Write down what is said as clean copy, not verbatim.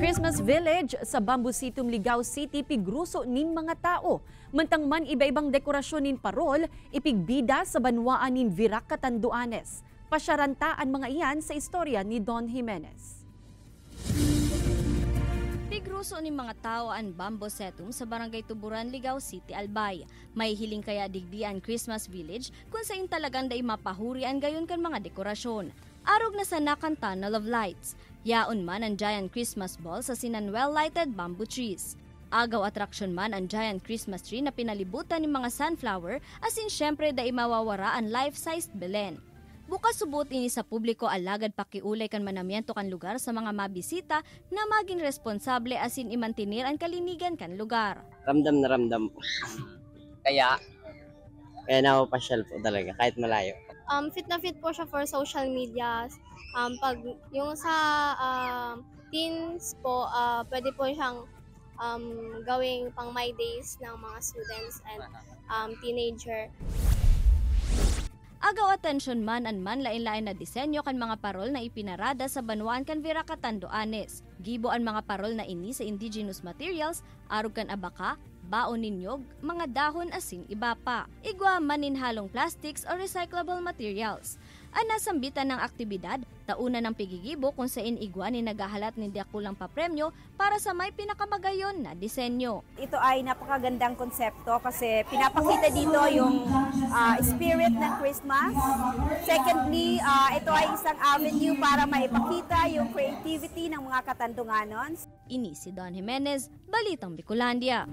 Christmas Village sa Bambusitum, Ligao City pigruso nin mga tao. Mantang man iba-ibang dekorasyon nin parol, ipigbida sa banwaan nin Virac Catanduanes. Pasyarantaan mga iyan sa istorya ni Don Jimenez. Pigruso ni mga tao ang Bambusetum sa Barangay Tuburan, Ligao City, Albay. May hiling kaya digdian Christmas Village kung saan talagang day mapahurian gayon kan mga dekorasyon. Arog na sa nakan tunnel of lights. Yaon man ang giant Christmas ball sa sinan well-lighted bamboo trees. Agaw attraction man ang giant Christmas tree na pinalibutan ng mga sunflower asin syempre day mawawara ang life-sized Belen. Bukas subot ini sa publiko alagad pakiulay kan manamiento kan lugar sa mga mabisita na maging responsable asin imantinir ang kalinigan kan lugar. Ramdam na ramdam po. Kaya napapasyal po talaga kahit malayo. Fit na fit po siya for social media. Pag yung sa teens po, pwede po siyang gawing pang my days ng mga students and teenager. Agaw atensyon man an man lain-lain na disenyo kan mga parol na ipinarada sa banwaan kan Virac Catanduanes. Gibo ang mga parol na ini sa indigenous materials, arog kan abaka, baon ninyog, mga dahon asin iba pa. Igwa maninhalong plastics o recyclable materials. Ang nasambitan ng aktibidad, tauna ng pigigibo kung saan igwa ni nagahalat ni Diakulang papremyo para sa may pinakamagayon na disenyo. Ito ay napakagandang konsepto kasi pinapakita dito yung spirit ng Christmas. Secondly, ito ay isang avenue para maipakita yung creativity ng mga Katandunganons. Ini si Don Jimenez, Balitang Bicolandia.